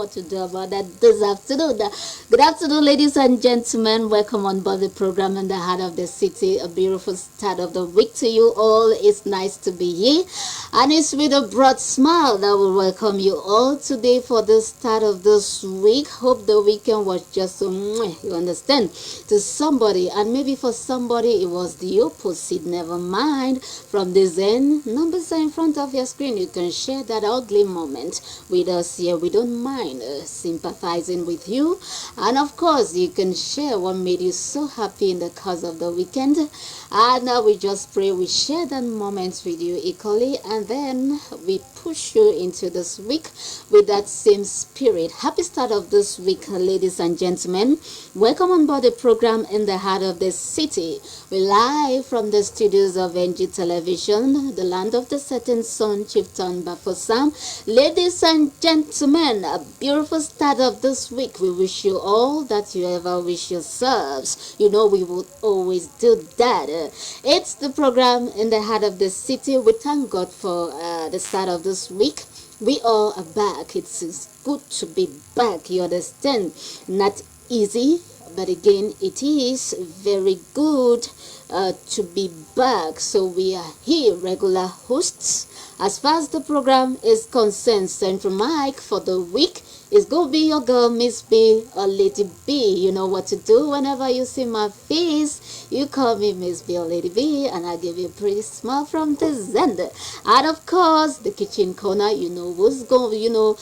what to do about that this afternoon. Good afternoon, ladies and gentlemen. Welcome on board the program in the heart of the city. A beautiful start of the week to you all. It's nice to be here, and it's with a broad smile that will welcome you all today for the start of this week. Hope the weekend was just so you understand to somebody, and maybe for somebody it was the opposite. Never mind. From this end, numbers are in front of your screen. You can share that ugly moment with us here. We don't mind sympathizing with you, and of course you can share what made you so happy in the course of the weekend. And now we just pray we share that moment with you equally, and then we push you into this week with that same spirit. Happy start of this week, ladies and gentlemen. Welcome on board the program in the heart of the city. We're live from the studios of NG Television, the land of the setting sun, Chieftain Bafosam. Ladies and gentlemen, a beautiful start of this week. We wish you all that you ever wish yourselves. You know we would always do that. It's the program in the heart of the city. We thank God for the start of this week. We all are back. It's good to be back. You understand? Not easy, but again, it is very good to be back. So we are here, regular hosts. As far as the program is concerned, Central Mike for the week is going to be your girl, Miss B or Lady B. You know what to do whenever you see my face. You call me Miss B or Lady B, and I give you a pretty smile from this end. And of course, the kitchen corner, you know who's going to,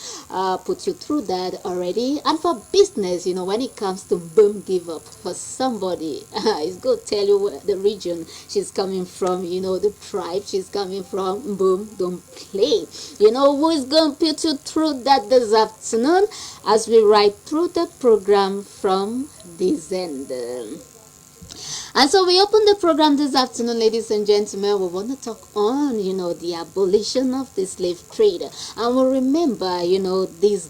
put you through that already. And for business, you know, when it comes to boom, give up for somebody, it's going to tell you where the region she's coming from, you know, the tribe she's coming from. Boom, don't play. You know who is going to put you through that this afternoon as we ride through the program from this end. And so we open the program this afternoon, ladies and gentlemen. We want to talk on, you know, the abolition of the slave trade. And we remember, you know, the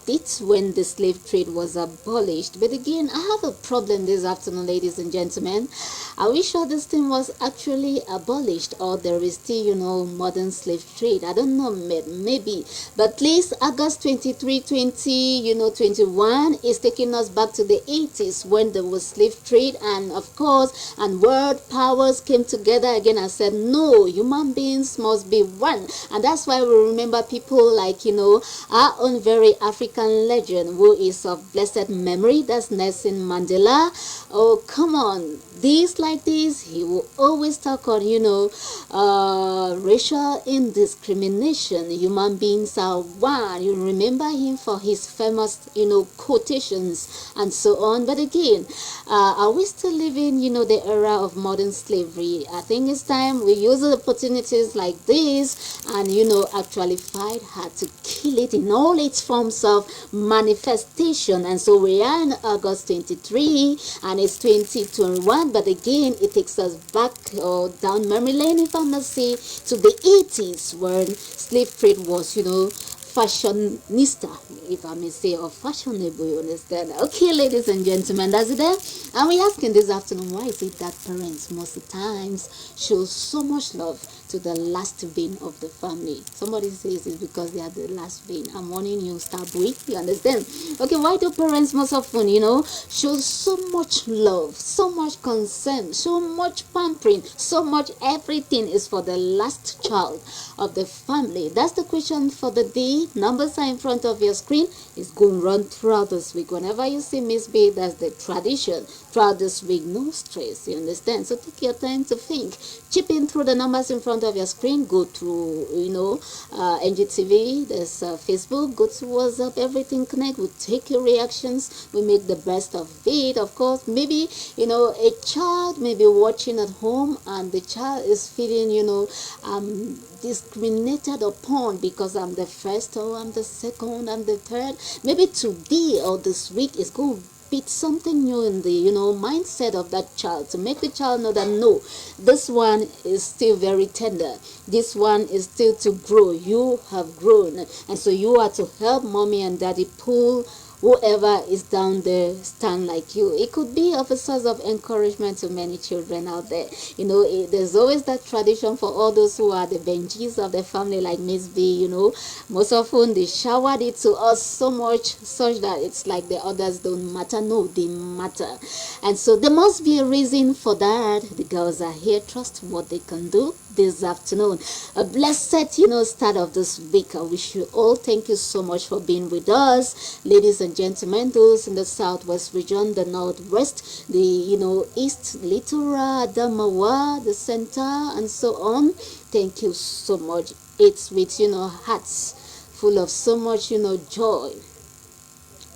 dates when the slave trade was abolished. But again, I have a problem this afternoon, ladies and gentlemen. Are we sure this thing was actually abolished, or there is still, you know, modern slave trade? I don't know, maybe. But please, August 23, 21 is taking us back to the 80s when there was slave trade, and of course, and world powers came together again and said, no, human beings must be one. And that's why we remember people like, you know, our own very African legend who is of blessed memory, that's Nelson Mandela. Oh, come on. This like this, he will always talk on, you know, racial indiscrimination. Human beings are one. You remember him for his famous, you know, quotations and so on. But again, are we still living, you know, the era of modern slavery? I think it's time we use opportunities like this and, you know, actually fight hard to kill it in all its forms of manifestation. And so we are in August 23 and it's 2021. But again, it takes us back down memory lane, if I must say, to the 80s when slave trade was, you know, fashionista, if I may say, or fashionable, you understand? Okay, ladies and gentlemen, that's it there. And we're asking this afternoon, why is it that parents most of the times show so much love to the last vein of the family? Somebody says it's because they are the last vein. I'm warning you, start with, you understand? Okay, why do parents most often, you know, show so much love, so much concern, so much pampering, so much everything is for the last child of the family? That's the question for the day. Numbers are in front of your screen. It's going to run throughout this week. Whenever you see Miss B, that's the tradition. Throughout this week, no stress, you understand? So take your time to think. Chip in through the numbers in front of your screen. Go through, you know, NGTV, there's Facebook, go to WhatsApp, everything connect. We take your reactions. We make the best of it. Of course, maybe, you know, a child may be watching at home and the child is feeling, you know, discriminated upon because I'm the first or I'm the second, I'm the third. Maybe today or this week is going to be something new in the, you know, mindset of that child to make the child know that no, this one is still very tender. This one is still to grow. You have grown, and so you are to help mommy and daddy pull whoever is down there stand like you. It could be of a source of encouragement to many children out there. There's always that tradition for all those who are the Benjis of the family, like Miss B. Most often they showered it to us so much, such that it's like the others don't matter. No, they matter. And so there must be a reason for that. The girls are here. Trust what they can do this afternoon. A blessed, start of this week. I wish you all. Thank you so much for being with us, ladies and gentlemen. Those in the southwest region, the northwest, the east littoral, Adamawa, the center, and so on. Thank you so much. It's with hearts full of so much joy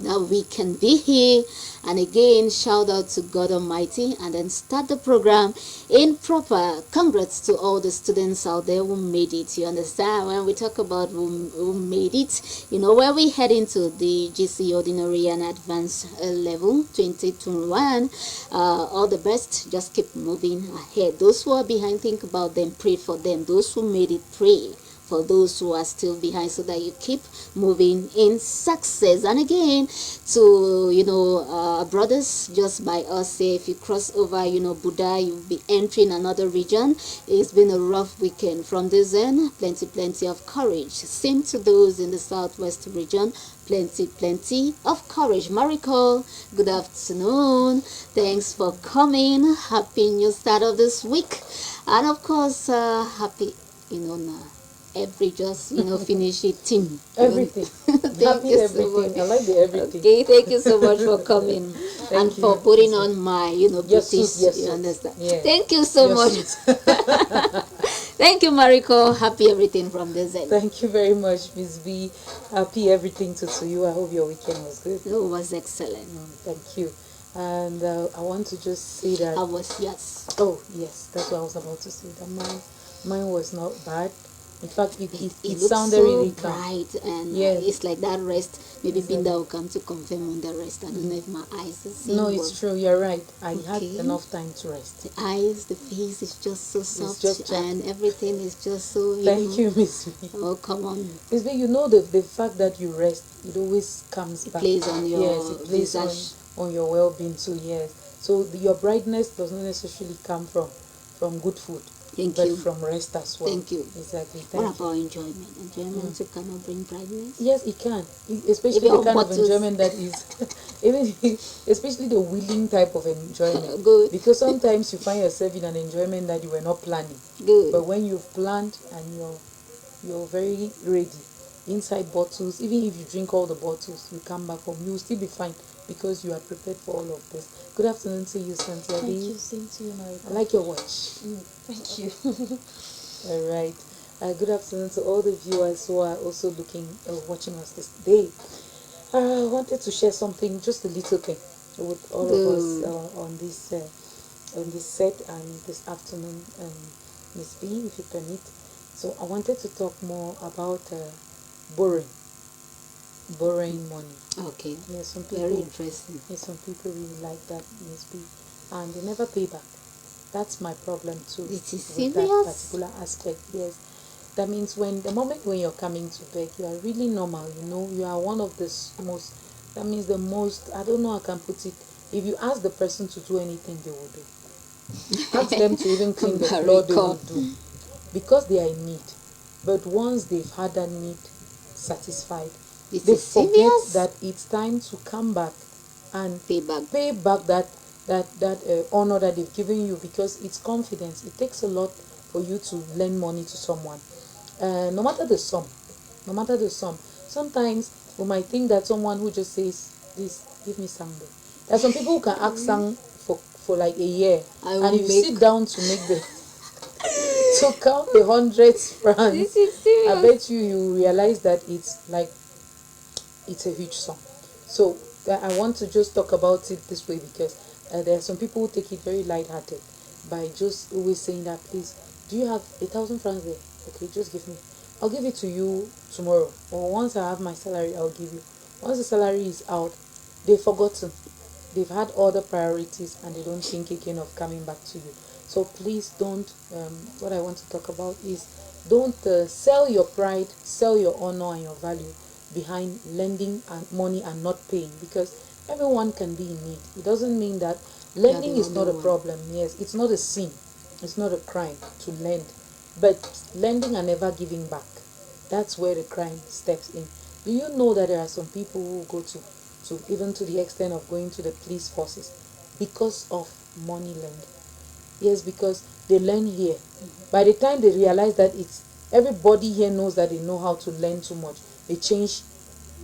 that we can be here. And again, shout out to God Almighty, and then start the program in proper. Congrats to all the students out there who made it. You understand? When we talk about who made it, where we head into the GC Ordinary and Advanced level 2021, all the best. Just keep moving ahead. Those who are behind, think about them, pray for them. Those who made it, pray for those who are still behind, so that you keep moving in success. And again, to brothers just by us, say if you cross over Buddha, you'll be entering another region. It's been a rough weekend from this end. Plenty of courage. Same to those in the southwest region. Plenty of courage. Maricol, good afternoon. Thanks for coming. Happy new start of this week, and of course happy every just finish it team. Everything. Thank you everything. so much. I like the everything. Okay, thank you so much for coming and you. for putting on my British. Yes, you understand? Yeah. Thank you so much. Thank you, Mariko. Happy everything from this end. Thank you very much, Miss B. Happy everything to you. I hope your weekend was good. It was excellent. Thank you. And I want to just say that. Yes. Oh yes, that's what I was about to say. That mine was not bad. In fact, it sounded so really bright, and yes. It's like that rest. Maybe Binda will come to confirm on the rest. I don't know if my eyes are seeing. No, it's true. You're right. I had Okay. enough time to rest. The eyes, the face is just so soft, just and everything is just so. Thank you, Miss B. Oh, come on. Miss B, the fact that you rest, it always comes back. Plays on your it plays on your well-being too. Yes. So your brightness does not necessarily come from good food. But from rest as well. Thank you. Exactly. What about enjoyment? Enjoyment cannot bring brightness? Yes, it can. Especially the kind of enjoyment that is, especially the willing type of enjoyment. Good. Because sometimes you find yourself in an enjoyment that you were not planning. Good. But when you've planned and you're very ready, inside bottles, even if you drink all the bottles, you come back home, you will still be fine because you are prepared for all of this. Good afternoon to you, Cynthia. Thank you, same to you, Marika. I like your watch. Thank you. All right. Good afternoon to all the viewers who are also watching us this day. I wanted to share something, just a little thing, with all of us on this set and this afternoon, Miss B, if you permit. So I wanted to talk more about borrowing money. Okay. Yeah, some people, very interesting. Yeah, some people really like that, Miss B, and they never pay back. That's my problem too. This is with serious. that particular aspect. Yes, that means the moment when you're coming to beg, you are really normal. You are one of the most. That means the most. I don't know how I can put it. If you ask the person to do anything, they will do. Ask them to even clean the floor, they will do, because they are in need. But once they've had that need satisfied, they forget that it's time to come back and pay back that honor that they've given you, because it's confidence. It takes a lot for you to lend money to someone, no matter the sum. Sometimes we might think that someone who just says, "Please give me something." There are some people who can ask some for like a year, and if you sit down to make the to count the hundreds francs, This is serious. I bet you realize that it's a huge sum. So I want to just talk about it this way, because there are some people who take it very lighthearted by just always saying that, "Please, do you have 1,000 francs there? Okay, just give me. I'll give it to you tomorrow, or once I have my salary, I'll give you." Once the salary is out, they've forgotten. They've had other priorities, and they don't think again of coming back to you. So please don't. What I want to talk about is, don't sell your pride, sell your honor and your value behind lending and money and not paying, because everyone can be in need. It doesn't mean that lending the is not a only one. problem. Yes, it's not a sin, it's not a crime to lend, but lending and never giving back, that's where the crime steps in. Do you know that there are some people who go to even to the extent of going to the police forces because of money lending? Yes, because they learn here. By the time they realize that it's everybody here knows that they know how to learn too much, they change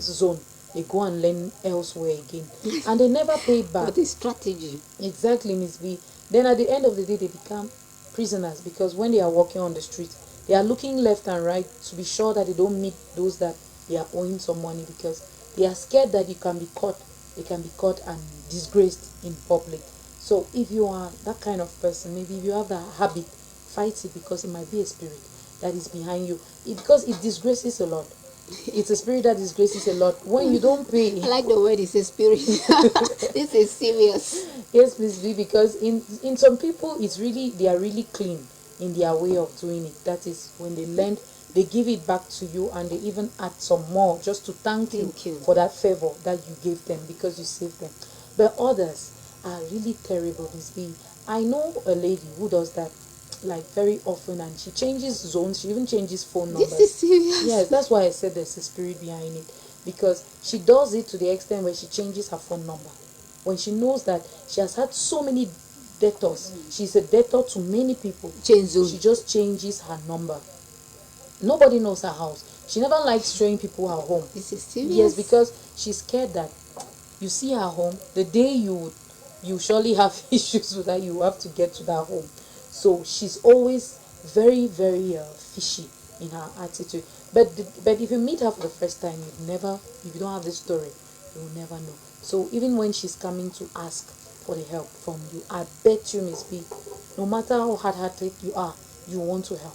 zone. They go and learn elsewhere again, and they never pay back. But the strategy. Exactly, Miss B. Then at the end of the day, they become prisoners, because when they are walking on the street, they are looking left and right to be sure that they don't meet those that they are owing some money, because they are scared that you can be caught. They can be caught and disgraced in public. So if you are that kind of person, maybe if you have that habit, fight it, because it might be a spirit that is behind you. Because it disgraces a lot. It's a spirit that disgraces a lot. When you don't pay, I like the word it's a spirit. This is serious. yes, please be, because in some people it's really, they are really clean in their way of doing it. That is, when they lend, they give it back to you, and they even add some more just to thank you Thank you. for that favor that you gave them, because you saved them. But others are really terrible, Miss B. I know a lady who does that, like, very often, and she changes zones. She even changes phone numbers. This is serious. Yes, that's why I said there's a spirit behind it, because she does it to the extent where she changes her phone number. When she knows that she has had so many debtors, she's a debtor to many people, Change zone. she just changes her number. Nobody knows her house. She never likes showing people her home. This is serious. Yes, because she's scared that you see her home, the day you surely have issues with her, you have to get to that home. So she's always very, very fishy in her attitude. But if you meet her for the first time, if you don't have this story, you will never know. So even when she's coming to ask for the help from you, I bet you, Miss B, no matter how hard-hearted you are, you want to help,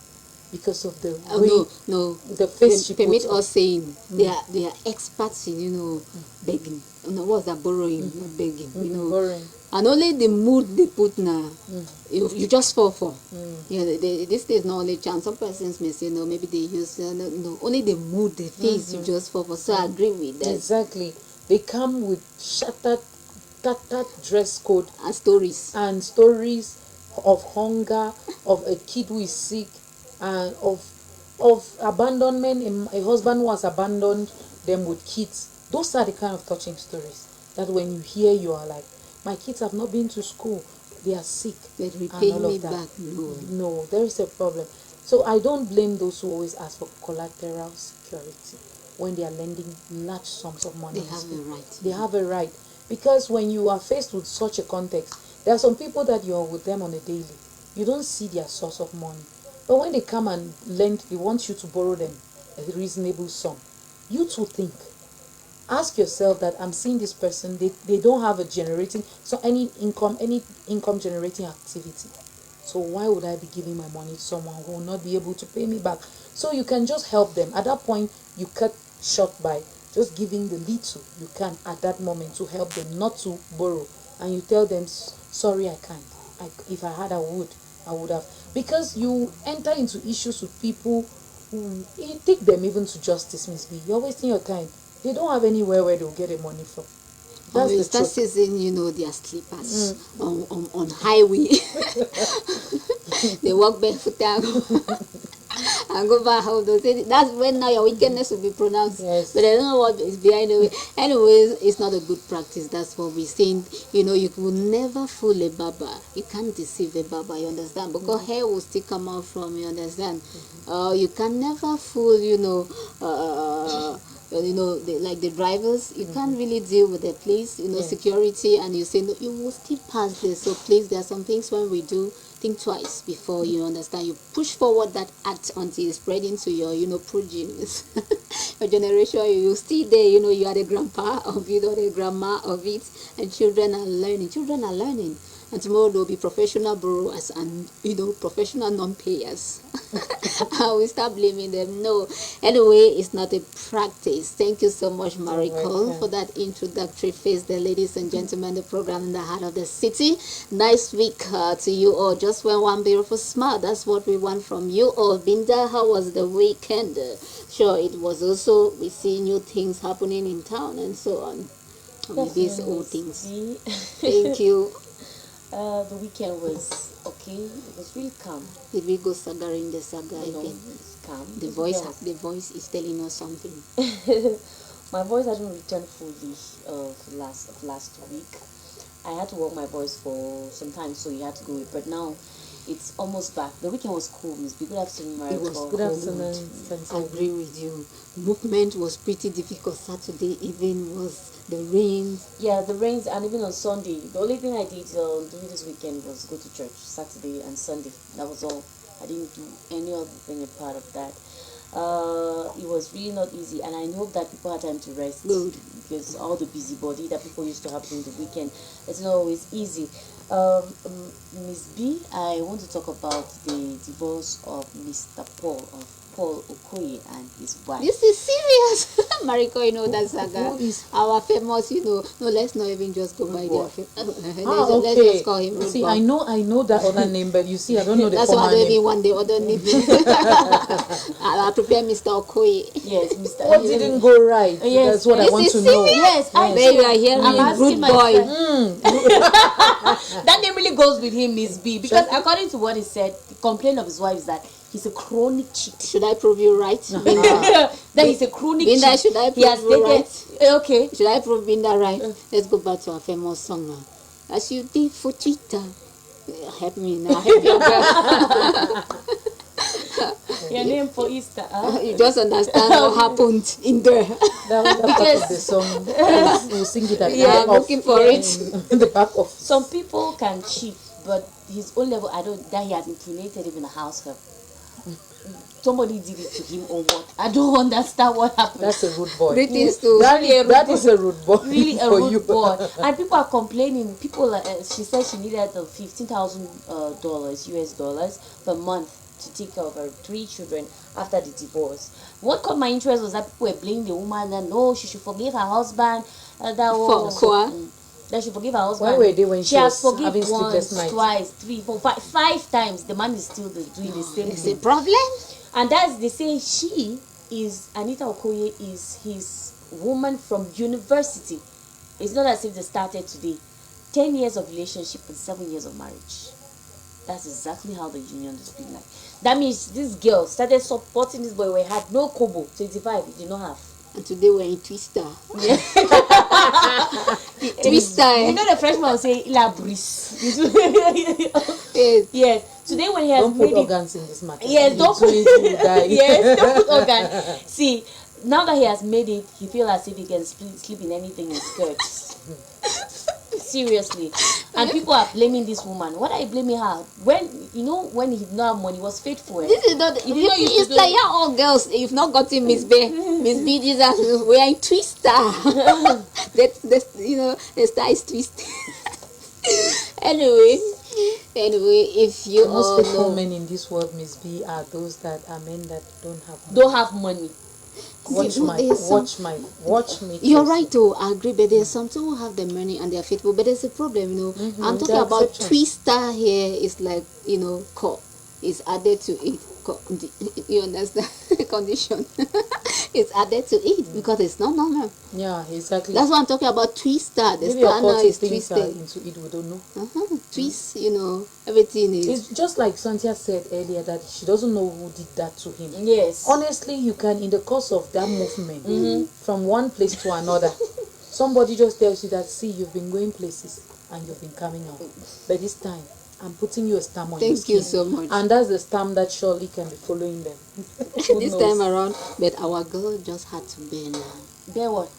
because of the way, no. the face she Permit puts on. us saying they are experts in begging. What's that, borrowing, not begging. Borrowing. And only the mood they put now, you just fall for. This is not only chance. Some persons may say no, maybe they use no. Only the mood they face, you just fall for. So I agree with that. Exactly. They come with tattered dress code And stories. and stories of hunger, of a kid who is sick, and of abandonment, a husband who has abandoned them with kids. Those are the kind of touching stories that when you hear, you are like, my kids have not been to school, they are sick, But and repay all of me that. back. No. There is a problem. So I don't blame those who always ask for collateral security when they are lending large sums of money. They have a right. They have a right, because when you are faced with such a context, there are some people that you are with them on a daily. You don't see their source of money, but when they come and lend, they want you to borrow them a reasonable sum. You too think. Ask yourself that I'm seeing this person. They don't have a generating any income generating activity. So why would I be giving my money to someone who will not be able to pay me back? So you can just help them. At that point, you cut short by just giving the little you can at that moment to help them not to borrow. And you tell them, sorry, I can't. If I had, I would have. Because you enter into issues with people who, you take them even to justice, Miss B. You're wasting your time. They don't have anywhere where they'll get the money from. That's Always the start truth. seeing, their slippers on highway. They walk barefoot and go back home. That's when now your wickedness will be pronounced. Yes. But I don't know what is behind it. Anyways, it's not a good practice. That's what we're saying. You will never fool a baba. You can't deceive a baba, you understand? Because hair will still come out from you, understand? You can never fool, like the drivers. You can't really deal with the police, security, and you say no, you will still pass this. So please, there are some things when we do, think twice before you understand. You push forward that act until it's spread into your progenies. Your generation, you still there, you are the grandpa of it or the grandma of it, and children are learning. And tomorrow there will be professional borrowers and professional non-payers. I will start blaming them. No, anyway, it's not a practice. Thank you so much, Maricol, for that introductory phase there, ladies and gentlemen. The program in the heart of the city. Nice week to you all. Just one beautiful smile. That's what we want from you all. Binda, how was the weekend? Sure, it was also, we see new things happening in town and so on. These old things. Thank you. The weekend was okay. It was really calm. Did we go saga in the saga No, again? it's calm. The voice is telling us something. My voice hasn't returned fully of last week. I had to walk my voice for some time, so you had to go with. But now it's almost back. The weekend was cool, Miss B. Good afternoon, Maria. It was Good afternoon. I agree with you. Movement was pretty difficult. Saturday even was the rain. Yeah, the rains, and even on Sunday. The only thing I did during this weekend was go to church Saturday and Sunday. That was all. I didn't do any other thing a part of that. It was really not easy, and I hope that people had time to rest. Good. Because all the busybody that people used to have during the weekend, it's not always easy. Miss B, I want to talk about the divorce of Mr. Paul Okoye and his wife. This is serious. Mariko, that saga. Who is- Our famous, no, let's not even just go by Boy. let's just call him Rude See, Boy. I know that other name, but you see, I don't know the That's why I former don't name. even want the other name. I'll prepare Mr. Okoye. Yes, Mr. What didn't go right? Yes, That's what I this want is to know. serious. Yes, I There you do. are hearing I'm asking Rude my Boy. friend. That name really goes with him, Miss B, because according to what he said, the complaint of his wife is that he's a chronic cheat. Should I prove you right? That he's a chronic Binda, cheat. should I He has prove you dated. right? Okay. Should I prove Binda right? Let's go back to our famous song now. As you did for cheetah. Help me now. Help your girl. Your name for Easter, huh? You just understand what happened in there. That was the part of the song. We'll sing it at the Yeah, back I'm of looking for it. the back of. Some people can cheat, but his own level, I don't, that he has impregnated him in a house help. Somebody did it to him or what? I don't understand what happened. That's a rude boy. Greetings to That is a rude boy. Really a for rude you. boy, and people are complaining. People, she said she needed $15,000 US dollars per month to take care of her 3 children after the divorce. What caught my interest was that people were blaming the woman that no, she should forgive her husband. That she forgive her husband. Where were they when she she has was forgiven having sleepless once, nights? twice, 3, 4, 5, 5 times? The man is still doing the same It's a thing. problem. And that's, they say she is, Anita Okoye is his woman from university. It's not as if they started today. 10 years of relationship and 7 years of marriage. That's exactly how the union has been like. That means this girl started supporting this boy when he had no kobo, 25, he did not have. And today we're in Twister. Yeah. Twister. You know the Frenchman will say, la brise. Yes. Yes. Today when he has Don't put made it, organs in this matter. yes, don't put die. yes, don't put organ. See, now that he has made it, he feels as if he can sleep in anything in skirts. Seriously. And people are blaming this woman. What are you blaming her? When he did not have money, he was faithful. This is not. He did not used to It's do- like yeah, all girls. You've not gotten Miss B. Miss B. Jesus, we are in Twister. The star is twisted. anyway, if you The most all faithful know, men in this world, Miss B, are those that are men that don't have money. Don't have money. Watch me. you're first. right though, I agree, but there's some who have the money and they're faithful, but there's a problem, I'm talking There are about exceptions. Twister here is like, co is added to it. You understand? Condition. It's added to it because it's not normal. Yeah, exactly. That's what I'm talking about. Twister. The Maybe star now occultic is things are twisted. into it, we don't know. Twist, everything is. It's just like Santia said earlier that she doesn't know who did that to him. Yes. Honestly, you can, in the course of that movement, from one place to another, somebody just tells you that, see, you've been going places and you've been coming out. But this time, I'm putting you a stamp on your Thank you skin. so much. And that's the stamp that surely can be following them. Who This knows? time around, but our girl just had to bear now. Bear what?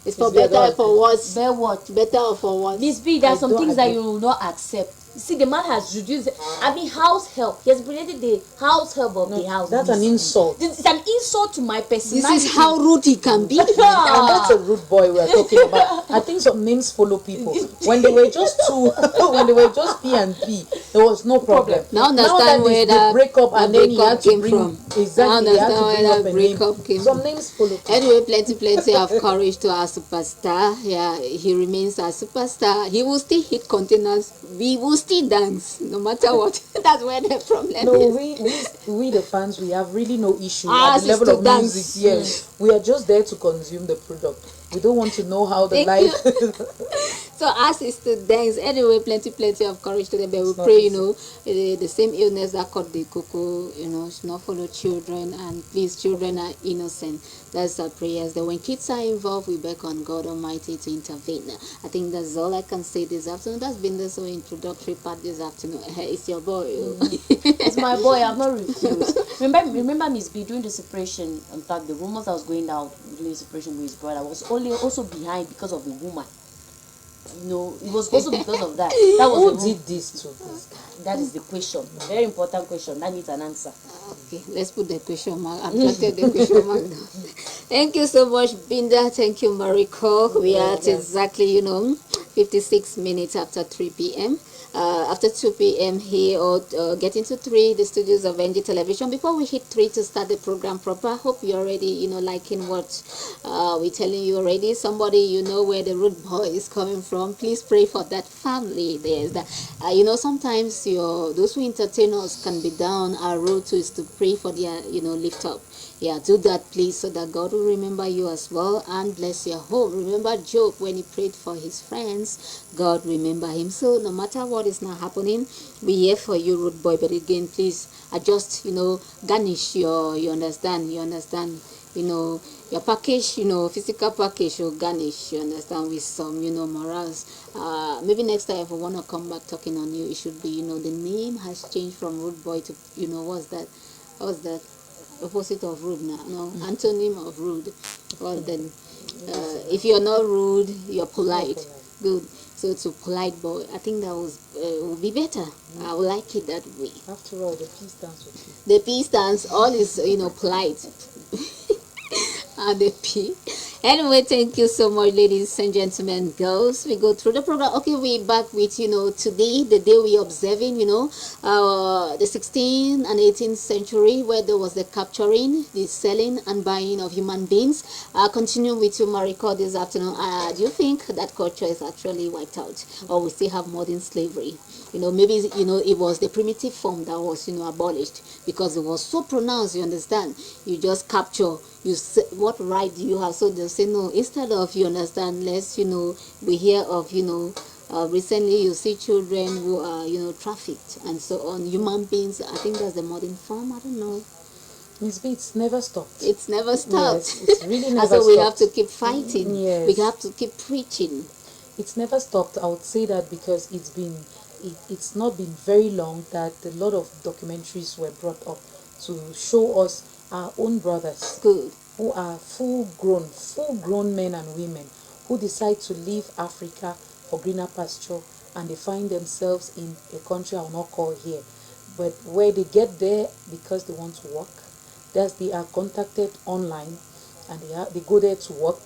It's for their better God. or for worse. Bear what? Better or for worse. Miss B, there are I some don't things that agree. you will not accept. See, the man has reduced. I mean, house help. He has created the house help of the house. That's an insult. This is an insult to my personality. This is how rude he can be. And that's a rude boy we're talking about. I think some names follow people. When they were just two, when they were just P and P, there was no problem. Now understand where the breakup and then he had to came bring from. exactly. He had to bring up a name. Breakup came Some from. names follow people. Anyway, plenty of courage to our superstar. Yeah, he remains our superstar. He will still hit containers. We will still dance, no matter what. That's where the problem No, is. we the fans, we have really no issue Ours at the is level to of dance. music. Yes, we are just there to consume the product. We don't want to know how the life. So us is to dance. Anyway, plenty of courage to them. But we not pray, easy. the same illness that caught the cuckoo, should not follow children. And please, children are innocent. That's our prayers. That when kids are involved, we beg on God Almighty to intervene. I think that's all I can say this afternoon. That's been the so introductory part this afternoon. It's your boy. It's my boy. I'm not refused. Remember Miss B during the separation. In fact, the rumors that was going out during the separation with his brother was only also behind because of the woman. It was also because of that. That was Who did this to this guy? That is the question. Very important question. That needs an answer. Okay, let's put the question mark. I've planted the question mark now. Thank you so much, Binda. Thank you, Mariko. We are at exactly, 56 minutes after 3 p.m. After 2 p.m. here, or getting to 3, the studios of NG Television. Before we hit 3 to start the program proper, hope you're already, liking what we're telling you already. Somebody, where the root boy is coming from. Please pray for that family. There's that. Sometimes those who entertain us can be down. Our road to is to pray for their, lift up. Yeah, do that please, so that God will remember you as well and bless your home. Remember Job when he prayed for his friends, God remember him. So no matter what is not happening, we here for you, root boy. But again, please adjust, garnish you understand, your package, physical package, you garnish, you understand, with some, morals. Maybe next time if we want to come back talking on you, it should be, the name has changed from root boy to, what's that? Opposite of rude now, no, antonym of rude. Well then, if you're not rude, you're polite. Good. So to polite boy, I think that would be better. I would like it that way. After all, the peace stands with you. The P stands, all is polite. And the P. Anyway, thank you so much, ladies and gentlemen, girls. We go through the program. Okay, we're back with, today, the day we're observing, the 16th and 18th century, where there was the capturing, the selling and buying of human beings. Continue with you, Mariko, this afternoon. Do you think that culture is actually wiped out, or we still have modern slavery? Maybe, it was the primitive form that was, abolished because it was so pronounced, you understand? You just capture, you say, what right do you have? So they'll say, no, instead of, you understand, let's, we hear of, recently you see children who are, trafficked and so on, human beings. I think that's the modern form. I don't know. Miss B, it's never stopped. It's never stopped. Yes, it's really never so stopped. we have to keep fighting. Yes. We have to keep preaching. It's never stopped. I would say that because it's not been very long that a lot of documentaries were brought up to show us our own brothers. Good. Who are full-grown men and women who decide to leave Africa for greener pasture, and they find themselves in a country I will not call here, but where they get there because they want to work. They are contacted online, and they go there to work.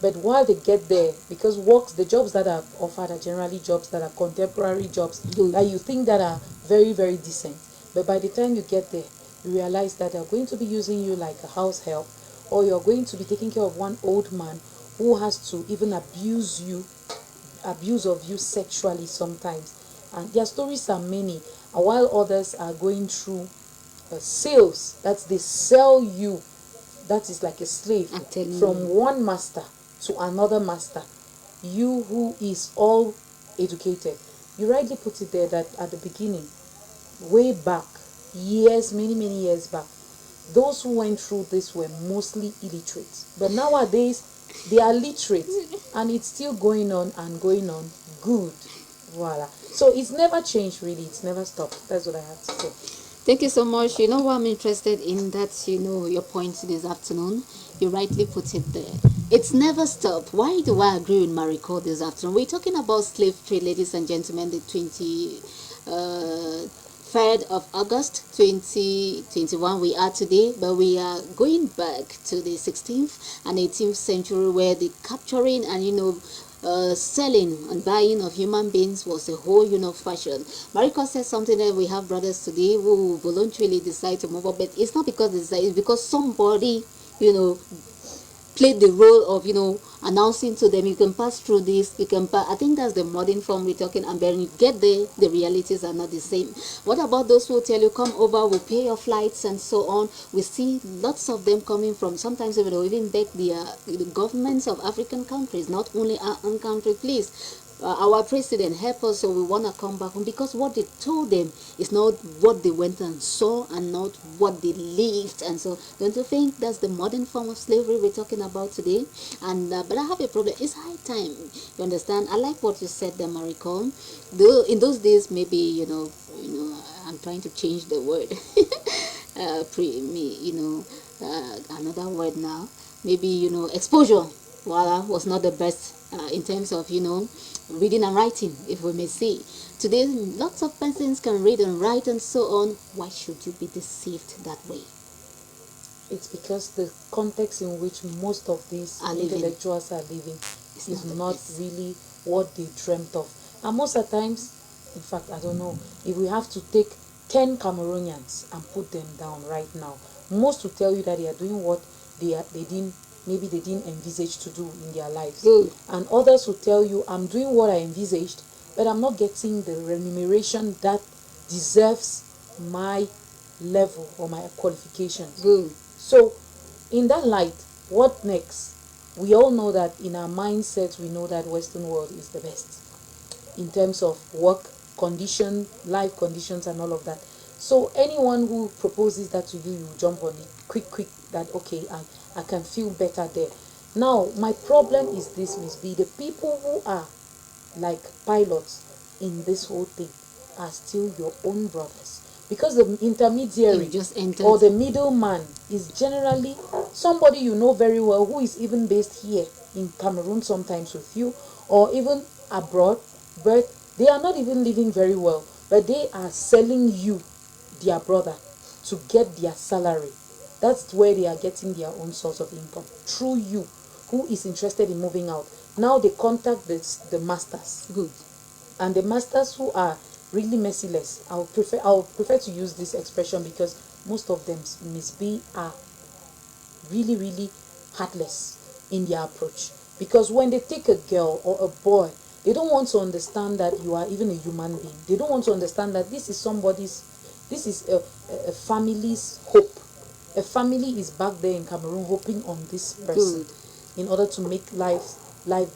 But while they get there, because the jobs that are offered are generally jobs that are contemporary jobs that you think that are very, very decent. But by the time you get there, you realize that they're going to be using you like a house help, or you're going to be taking care of one old man who has to even abuse of you sexually sometimes. And their stories are many. And while others are going through sales, that's they sell you, that is like a slave, from one master to another master. You who is all educated. You rightly put it there that at the beginning, way back, many years back, those who went through this were mostly illiterate. But nowadays, they are literate, and it's still going on and going on. Good. Voila. So it's never changed, really. It's never stopped. That's what I have to say. Thank you so much. You know what I'm interested in? That's, your point this afternoon. You rightly put it there. It's never stopped. Why do I agree with Mariko this afternoon? We're talking about slave trade, ladies and gentlemen, the 3rd of August 2021 we are today, but we are going back to the 16th and 18th century where the capturing and selling and buying of human beings was a whole fashion. Mariko said something that we have brothers today who voluntarily decide to move up, but it's not because they decide, it's because somebody played the role of announcing to them, you can pass through this, you can pass. I think that's the modern form we're talking, and when you get there, the realities are not the same. What about those who tell you come over, we'll pay your flights and so on? We see lots of them coming from, sometimes even back the governments of African countries, not only our own country. Please, our president help us, so we want to come back home, because what they told them is not what they went and saw and not what they lived. And so don't you think that's the modern form of slavery we're talking about today? And but I have a problem. It's high time, you understand. I like what you said there, Mariko. Though in those days, maybe I'm trying to change the word another word now, maybe exposure was not the best in terms of reading and writing, if we may say. Today, lots of persons can read and write and so on. Why should you be deceived that way? It's because the context in which most of these intellectuals are living is not really what they dreamt of. And most of the times, in fact, I don't know, if we have to take 10 Cameroonians and put them down right now, most will tell you that they are doing what they didn't envisage to do in their lives. And others will tell you, I'm doing what I envisaged, but I'm not getting the remuneration that deserves my level or my qualifications. So in that light, what next? We all know that in our mindsets, we know that Western world is the best in terms of work condition, life conditions and all of that. So anyone who proposes that to you, you jump on it quick, that okay, I can feel better there. Now, my problem is this, Miss B. The people who are like pilots in this whole thing are still your own brothers. Because the intermediary or the middleman is generally somebody you know very well, who is even based here in Cameroon sometimes with you, or even abroad, but they are not even living very well, but they are selling you their brother to get their salary. That's where they are getting their own source of income, through you, who is interested in moving out. Now they contact the masters. Good. And the masters who are really merciless, I'll prefer to use this expression, because most of them, Miss B, are really, really heartless in their approach. Because when they take a girl or a boy, they don't want to understand that you are even a human being. They don't want to understand that this is a family's hope. A family is back there in Cameroon hoping on this person in order to make life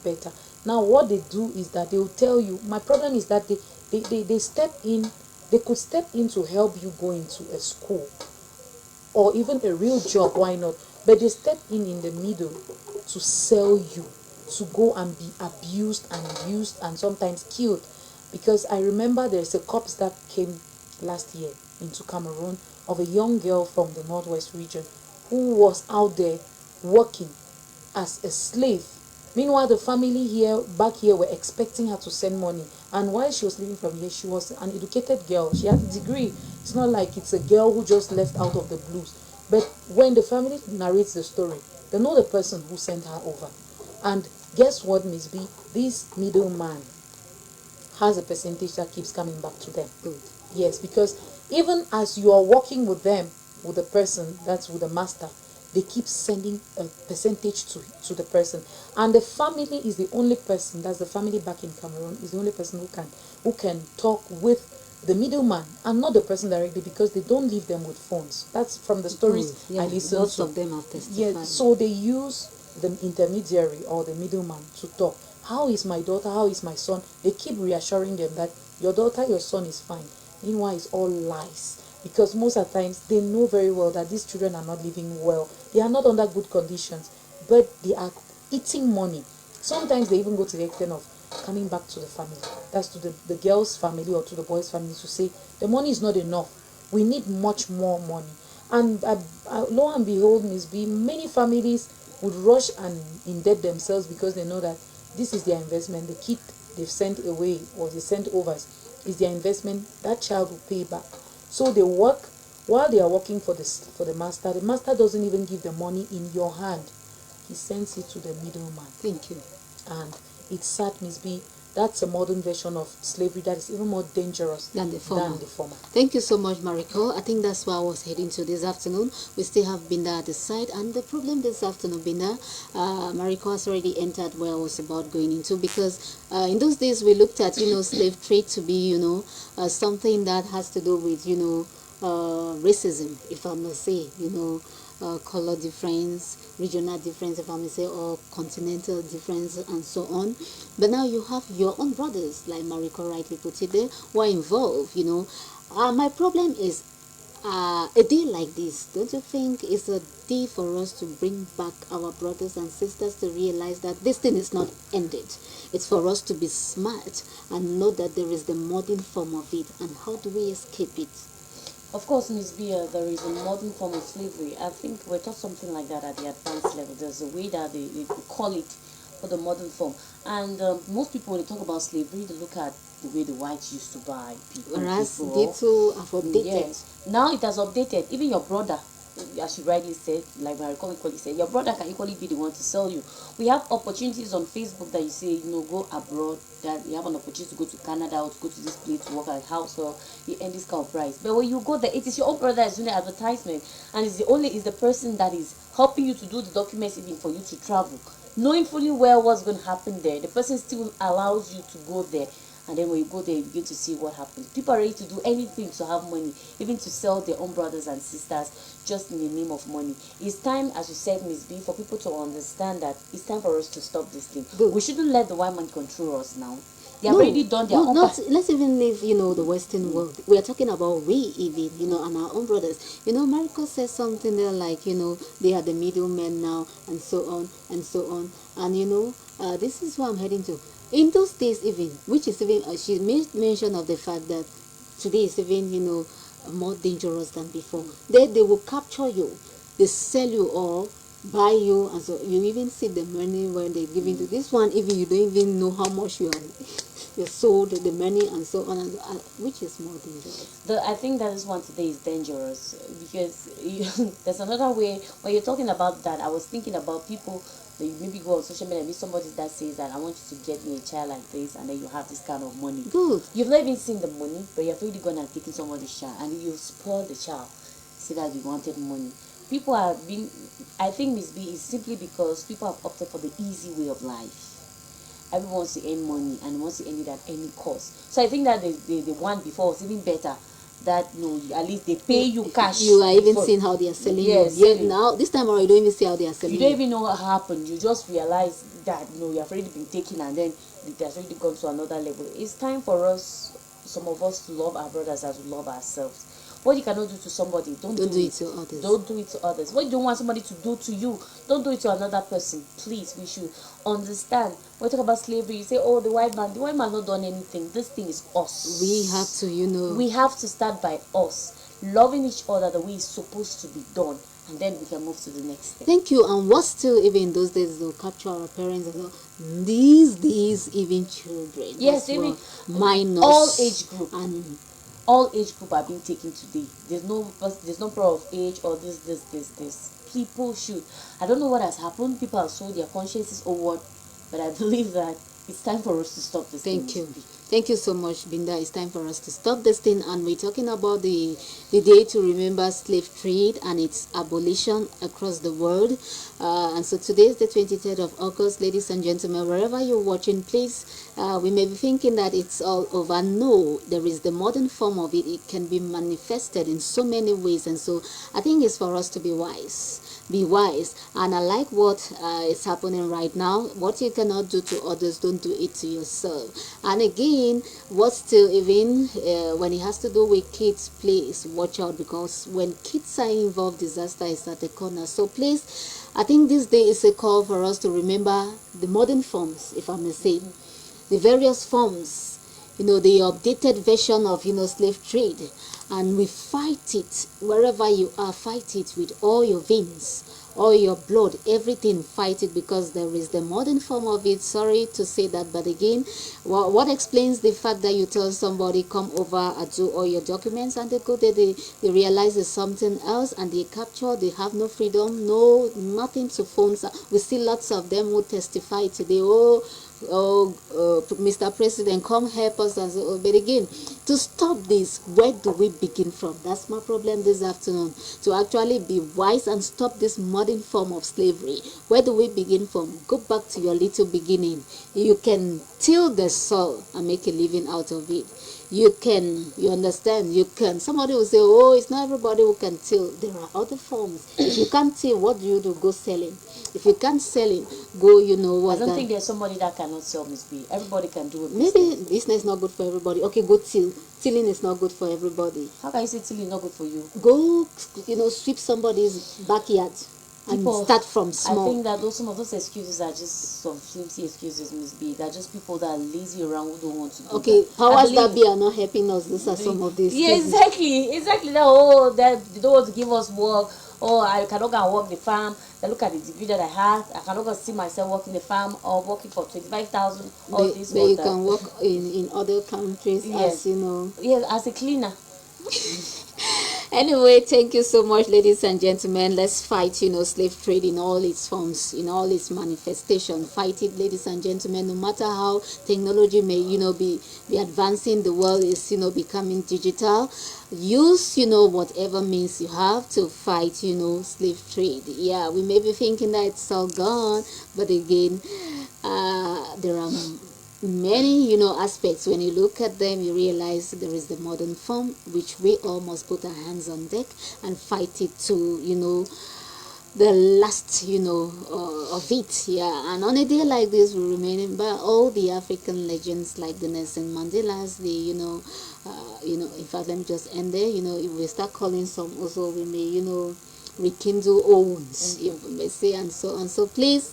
better. Now what they do is that they will tell you, my problem is that they step in, they could step in to help you go into a school or even a real job, why not? But they step in the middle to sell you, to go and be abused and used and sometimes killed. Because I remember there's a corpse that came last year into Cameroon of a young girl from the northwest region who was out there working as a slave. Meanwhile, the family back here were expecting her to send money, and while she was living from here, she was an educated girl. She had a degree. It's not like it's a girl who just left out of the blues. But when the family narrates the story, they know the person who sent her over. And guess what, Miss B? This middleman has a percentage that keeps coming back to them. Yes, because even as you are working with them, with the person, that's with the master, they keep sending a percentage to the person. And the family is the only person, that's the family back in Cameroon, is the only person who can talk with the middleman and not the person directly, because they don't leave them with phones. That's from the stories I listen lots to. of them have testified. Yeah, so they use the intermediary or the middleman to talk. How is my daughter? How is my son? They keep reassuring them that your daughter, your son is fine. Meanwhile, it's all lies. Because most of the times, they know very well that these children are not living well. They are not under good conditions, but they are eating money. Sometimes they even go to the extent of coming back to the family. That's to the girl's family or to the boy's family to say, the money is not enough. We need much more money. And lo and behold, Miss B, many families would rush and indebt themselves because they know that this is their investment. The kid they've sent away or they sent over is their investment. That child will pay back. So they work while they are working for the master. The master doesn't even give the money in your hand. He sends it to the middleman. Thank you. And it's sad, Miss B. That's a modern version of slavery that is even more dangerous Than the former. former. Thank you so much, Mariko. I think that's where I was heading to this afternoon. We still have Binda at the side, and the problem this afternoon, Binda, Mariko has already entered where I was about going into, because in those days we looked at, slave trade to be, something that has to do with, racism, if I must say, color difference, regional difference, if I may say, or continental difference, and so on. But now you have your own brothers, like Mariko rightly put it there, who are involved. My problem is a day like this. Don't you think it's a day for us to bring back our brothers and sisters to realize that this thing is not ended? It's for us to be smart and know that there is the modern form of it, and how do we escape it? Of course, Ms. Bia, there is a modern form of slavery. I think we taught something like that at the advanced level. There's a way that they call it for the modern form. And most people, when they talk about slavery, they look at the way the whites used to buy people. Whereas they too have updated. Yes. Now it has updated. Even your brother, as you rightly said, like Mariko equally said, your brother can equally be the one to sell you. We have opportunities on Facebook that you say, go abroad, that you have an opportunity to go to Canada or to go to this place to work at a house, or you earn this kind of price. But when you go there, it is your own brother that is doing the advertisement, and it's the person that is helping you to do the documents even for you to travel. Knowing fully well what's going to happen there, the person still allows you to go there. And then when you go there, you begin to see what happens. People are ready to do anything to have money, even to sell their own brothers and sisters, just in the name of money. It's time, as you said, Miss B, for people to understand that it's time for us to stop this thing. Good. We shouldn't let the white man control us now. They have already done their own part. Let's even leave, the Western world. We are talking about we even, and our own brothers. Mariko says something there like, they are the middlemen now, and so on, and so on. And, this is what I'm heading to. In those days even, which is even, she made mention of the fact that today is even, more dangerous than before. They will capture you, they sell you all, buy you, and so you even see the money when they give into this one, even you don't even know how much you sold the money, and so on, which is more dangerous. I think that this one today is dangerous because there's another way. When you're talking about that, I was thinking about people that you maybe go on social media and meet somebody that says that I want you to get me a child like this, and then you have this kind of money. Good. You've not even seen the money, but you've already gone and taken somebody's child, and you spoil the child. Say that you wanted money. People have been, I think, Miss B, is simply because people have opted for the easy way of life. Everyone wants to earn money and wants to earn it at any cost. So I think that the one before was even better. That at least they pay you cash. You are even seeing how they are selling you. Yes, now this time around you don't even see how they are selling. You don't even know what happened. You just realize that you have already been taken, and then it has already gone to another level. It's time for us, some of us, to love our brothers as we love ourselves. What you cannot do to somebody, don't do it to others. Don't do it to others. What you don't want somebody to do to you, don't do it to another person. Please, we should understand. When we talk about slavery, you say, the white man not done anything. This thing is us. We have to, We have to start by us, loving each other the way it's supposed to be done. And then we can move to the next step. Thank you. And what still, even in those days, they'll capture our parents and all. These days, even children. Yes, even minors. All age group. And all age group are being taken today. There's no problem of age or this. People should. I don't know what has happened. People have sold their consciences or what, but I believe that it's time for us to stop this. Thank you. Thank you so much, Binda. It's time for us to stop this thing, and we're talking about the day to remember slave trade and its abolition across the world. And so today is the 23rd of August, ladies and gentlemen. Wherever you're watching, please, we may be thinking that it's all over. No, there is the modern form of it. It can be manifested in so many ways, and so I think it's for us to be wise. Be wise. And I like what is happening right now. What you cannot do to others, don't do it to yourself. And again, what still, even when it has to do with kids, please watch out, because when kids are involved, disaster is at the corner. So please, I think this day is a call for us to remember the modern forms, if I may say, the various forms, the updated version of, slave trade. And we fight it wherever you are. Fight it with all your veins, all your blood, everything. Fight it, because there is the modern form of it. Sorry to say that, but again, what explains the fact that you tell somebody, come over and do all your documents, and they go there, they realize it's something else, and they capture, they have no freedom, no nothing to phones. We see lots of them who testify today, Mr. President, come help us. And so, but again, to stop this, where do we begin from? That's my problem this afternoon. To actually be wise and stop this modern form of slavery, where do we begin from? Go back to your little beginning. You can till the soil and make a living out of it. You understand, somebody will say, oh, it's not everybody who can till. There are other forms. If you can't till, what do? Go selling. If you can't sell it, go, I don't think there's somebody that cannot sell, Miss B. Everybody can do it. Maybe business is not good for everybody. Okay, go till. Tilling is not good for everybody. How can you say tilling is not good for you? Go, sweep somebody's backyard and start from small. I think that some of those excuses are just some flimsy excuses, Miss B. They're just people that are lazy around who don't want to do Okay, powers that be are not helping us. Those are some of these. Yeah, exactly. That they don't want to give us work. Oh, I cannot go and work the farm. Then look at the degree that I have. I cannot go see myself working the farm or working for 25,000. All this. But you can work in other countries, yes. as Yes, as a cleaner. Anyway, thank you so much, ladies and gentlemen. Let's fight, slave trade in all its forms, in all its manifestation. Fight it, ladies and gentlemen. No matter how technology may, be advancing, the world is, becoming digital. Use, whatever means you have to fight, slave trade. Yeah, we may be thinking that it's all gone, but again, there are many aspects. When you look at them, you realize there is the modern form, which we all must put our hands on deck and fight it to the last of it. Yeah, and on a day like this, we remember all the African legends like the Nelson Mandelas, the in fact, let me just end there. If we start calling some also, we may rekindle old wounds, if we may say, and so on. So please,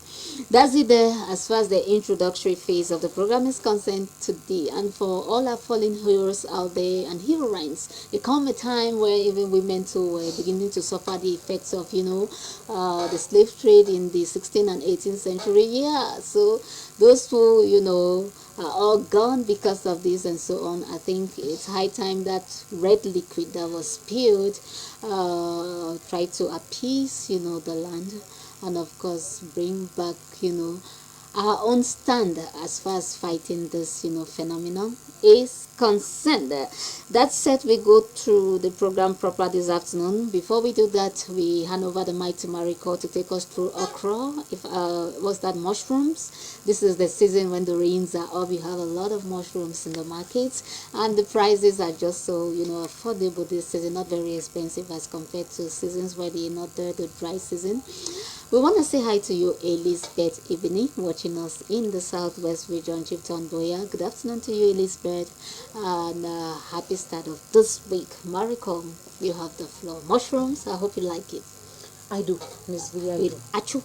that's it there as far as the introductory phase of the program is concerned today. And for all our fallen heroes out there and heroines, there come a time where even women too were beginning to suffer the effects of the slave trade in the 16th and 18th century. Yeah, so those who are all gone because of this and so on. I think it's high time that red liquid that was spilled try to appease the land, and of course bring back our own stand as far as fighting this phenomenon is concerned. That said, we go through the program proper this afternoon. Before we do that, we hand over the mic to Mariko to take us through okra. What's that? Mushrooms. This is the season when the rains are up. You have a lot of mushrooms in the markets, and the prices are just so affordable this season, not very expensive as compared to seasons where they're not there, the dry season. We want to say hi to you, Elizabeth Ibini, watching us in the Southwest region, Chipton Boya. Good afternoon to you, Elizabeth, and happy start of this week. Mariko, you have the floor. Mushrooms, I hope you like it. I do, Miss V. With achu?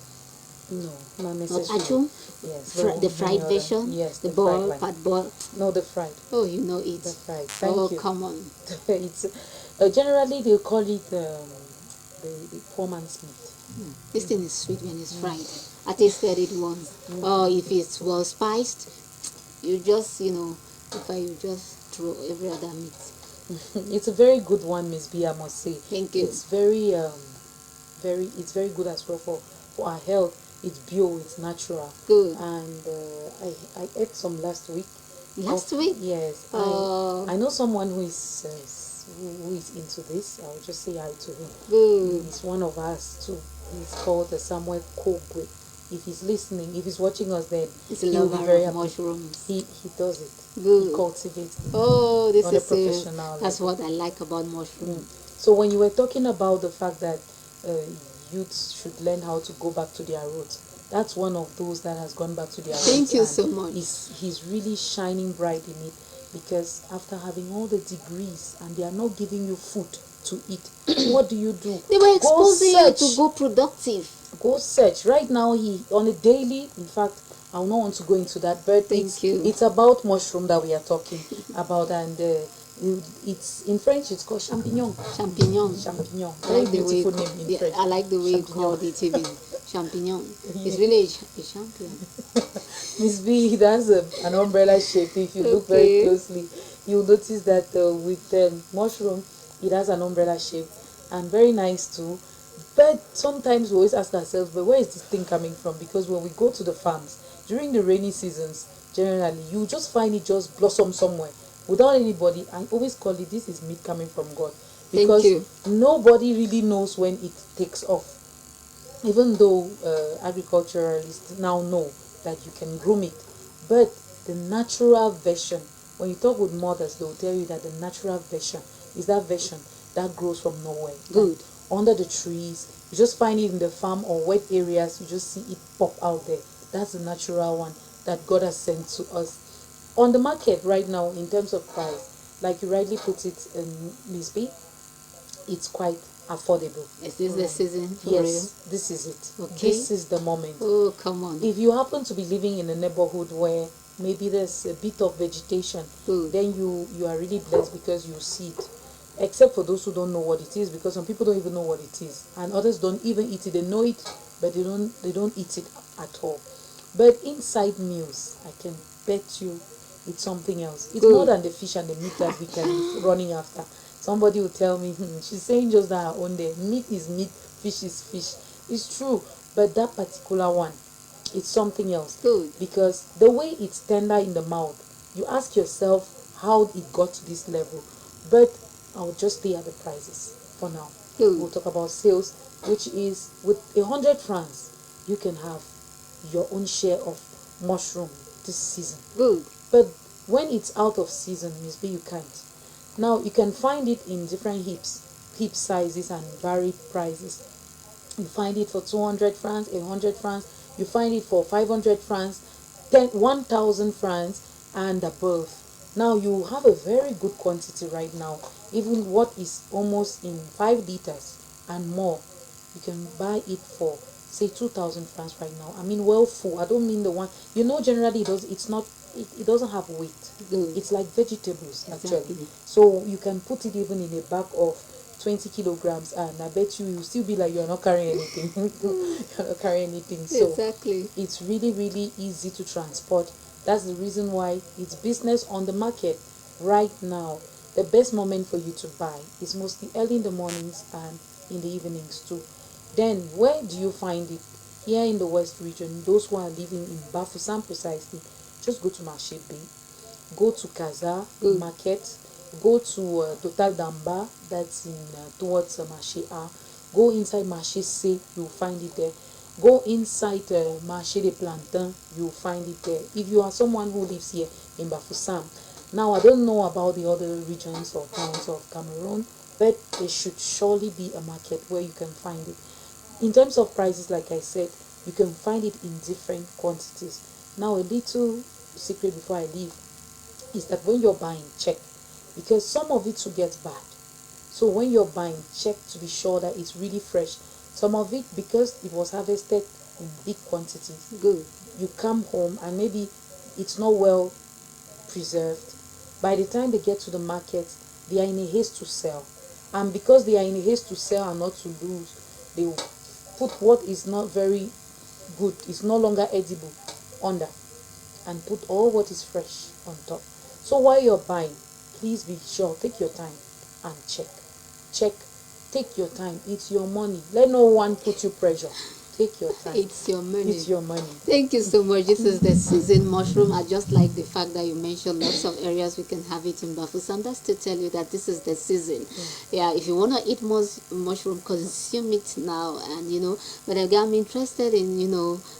No, not necessarily. Not achu? Yes. The fried version? Yes, the ball, pat ball? No, the fried. Oh, you know it. The fried. Thank you. Come on. It's generally they call it the poor man's meat. This thing is sweet when it's fried. I tasted it once. Or if it's well spiced, you just, you just throw every other meat. It's a very good one, Miss B, I must say. Thank you. It's very good as well for our health. It's bio, it's natural. Good. And I ate some last week. Last week? Yes. I know someone who is into this. I'll just say hi to him. Good. He's one of us too. He's called Samuel Kogwe. If he's listening, if he's watching us, then he'll be very happy. Mushrooms. He does it. Good. He cultivates it. Oh, this is a professional. That's what I like about mushrooms. So when you were talking about the fact that youths should learn how to go back to their roots, that's one of those that has gone back to their roots. Thank you so much. He's really shining bright in it, because after having all the degrees and they are not giving you food to eat, what do? They were exposing you to go productive. Go search. Right now, he on a daily, in fact, I will not want to go into that, but Thank you. it's about mushroom that we are talking about, and it's in French. It's called champignon. Champignon. Champignon. I Very like the way beautiful name in yeah, French. I like the way you Champignon. called it even. Champignon. It's Yeah. really a champion. Miss B, that's an umbrella shape. If you look very Okay. closely, you'll notice that with mushroom, it has an umbrella shape and very nice too. But sometimes we always ask ourselves, but where is this thing coming from? Because when we go to the farms during the rainy seasons, generally you just find it just blossom somewhere without anybody. I always call it, this is meat coming from God, Thank because you. nobody really knows when it takes off. Even though agriculturalists now know that you can groom it, but the natural version, when you talk with mothers, they will tell you that the natural version is that version that grows from nowhere. Good. Under the trees, you just find it in the farm or wet areas, you just see it pop out there. That's the natural one that God has sent to us. On the market right now, in terms of price, like you rightly put it, Miss B, it's quite affordable. Is this the season for Yes, this is it. Okay. This is the moment. real? Oh, come on. If you happen to be living in a neighborhood where maybe there's a bit of vegetation, Good. then you are really blessed because you see it. Except for those who don't know what it is, because some people don't even know what it is, and others don't even eat it. They know it, but they don't eat it at all. But inside meals, I can bet you it's something else. It's Good. more than the fish and the meat that we can be running after. Somebody will tell me, she's saying just that her own day. Meat is meat, fish is fish. It's true, but that particular one, it's something else. Good. Because the way it's tender in the mouth, you ask yourself how it got to this level. But I'll just stay at the prices for now. Good. We'll talk about sales, which is with 100 francs, you can have your own share of mushroom this season. Good. But when it's out of season, Miss B, you can't. Now you can find it in different hip sizes and varied prices. You find it for 200 francs, 100 francs. You find it for 500 francs, 1,000 francs and above. Now you have a very good quantity right now. Even what is almost in 5 liters and more, you can buy it for say 2,000 francs right now. I mean well full. I don't mean the one, generally it doesn't have weight. Good. It's like vegetables actually. Exactly. So you can put it even in a bag of 20 kilograms, and I bet you still be like you're not carrying anything. You're not carrying anything. So Exactly. it's really, really easy to transport. That's the reason why it's business on the market right now. The best moment for you to buy is mostly early in the mornings and in the evenings too. Then where do you find it? Here in the West region, those who are living in Bafoussam precisely, just go to Marché Bay, go to Kaza Good. Market, go to Total Damba, that's in towards Marché A, go inside Marché C, you'll find it there. Go inside Marché des Plantains, you'll find it there. If you are someone who lives here in Bafoussam, now I don't know about the other regions or towns of Cameroon, but there should surely be a market where you can find it. In terms of prices, like I said, you can find it in different quantities. Now a little secret before I leave is that when you're buying, check, because some of it will get bad. So when you're buying, check to be sure that it's really fresh. Some of it, because it was harvested in big quantities, Good. you come home and maybe it's not well preserved. By the time they get to the market, they are in a haste to sell, and because they are in a haste to sell and not to lose, they will put what is not very good, is no longer edible, under, and put all what is fresh on top. So while you're buying, please be sure, take your time and check. Take your time. It's your money. Let no one put you pressure. Take your time. It's your money. It's your money. Thank you so much. This is the season mushroom. I just like the fact that you mentioned lots of areas we can have it in Bafoussam. That's to tell you that this is the season. Yeah, if you want to eat mushroom, consume it now. And but again, I'm interested in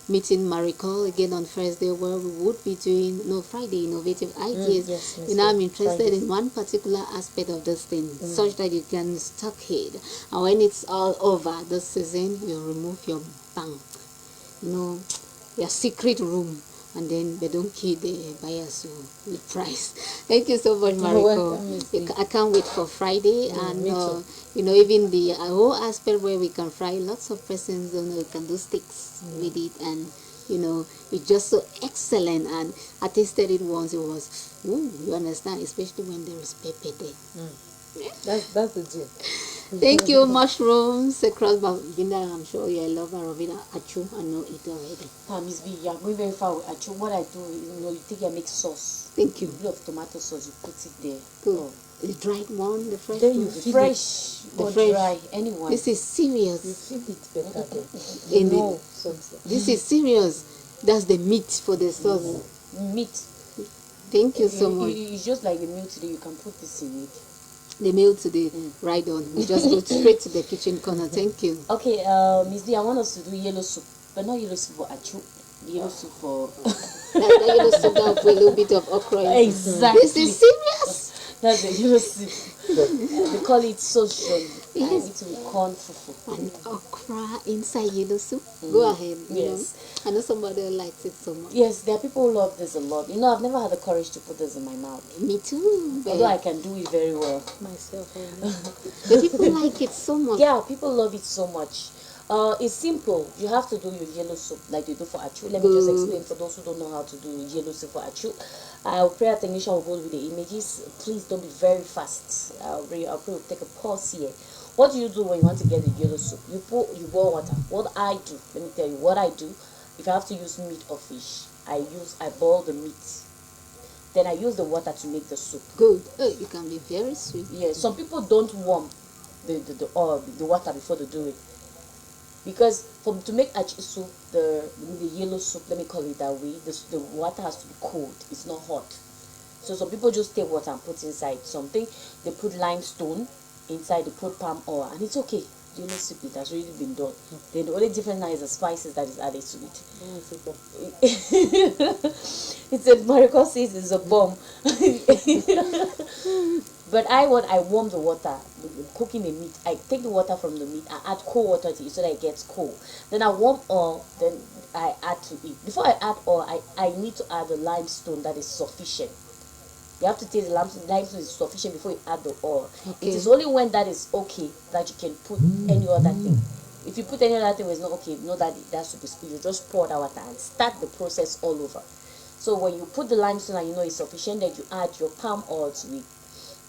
meeting Maricol again on Thursday, where we would be doing Friday innovative ideas. Yes, I'm interested Friday. in one particular aspect of this thing, such that you can stock it. And when it's all over this season, you remove your bank, your secret room, and then they don't kill the buyers with price. Thank you so much, Mariko. welcome, Miss B. I can't wait for Friday, and me too. even the whole aspect where we can fry lots of persons, we can do sticks with it, and it's just so excellent. And I tasted it once. It was, ooh, you understand, especially when there is pepper there. That's the deal. Thank you, mushrooms across Binda. I'm sure you're a lover of it. Achu, I know it already. Miss B, you're going very far with Achu. What I do is, you take and make sauce. Thank you. A bit of tomato sauce, you put it there. Good. Oh. The dried one, the fresh Then you one. feed Fresh The or fresh. dry, anyone. This is serious. You feel it better then. In You know the- something. This is serious. That's the meat for the sauce. Meat. Thank you so much. It's just like the meal today. You can put this in it. The meal today, right on. We just go straight to the kitchen corner. Thank you. Okay, Miss D, I want us to do yellow soup, but not yellow soup for Achu. Yellow soup for. Like that yellow soup that with a little bit of okra. in it. Exactly. This is serious. That's the yellow soup. They call it sojon. Yes. And it will be corn fufu. And okra inside yellow soup. Go ahead. Yes. I know somebody likes it so much. Yes, there are people who love this a lot. I've never had the courage to put this in my mouth. Me too. But Although I can do it very well. Myself. the people like it so much. Yeah, people love it so much. It's simple. You have to do your yellow soup like you do for Achu. Let me just explain for those who don't know how to do yellow soup for Achu. Our prayer technician will go with the images. Please don't be very fast. I'll pray we'll take a pause here. What do you do when you want to get the yellow soup? You boil water. What I do, let me tell you what I do. If I have to use meat or fish, I boil the meat. Then I use the water to make the soup. Good. Oh, you can be very sweet. Yeah, some people don't warm the water before they do it. Because to make achi soup, the yellow soup, let me call it that way, the water has to be cold. It's not hot. So some people just take water and put inside something. They put limestone inside, they put palm oil, and it's okay. Yellow soup, it has really been done. Then the only difference now is the spices that is added to it. It's a Mariko says it's a bomb. But I warm the water, cooking the meat. I take the water from the meat, I add cold water to it so that it gets cold. Then I warm oil, then I add to it. Before I add oil, I need to add the limestone that is sufficient. You have to taste the limestone is sufficient before you add the oil. Okay. It is only when that is okay that you can put any other thing. If you put any other thing, it's not okay. Know that that soup is good. You just pour that water and start the process all over. So when you put the limestone and you know it's sufficient, then you add your palm oil to it.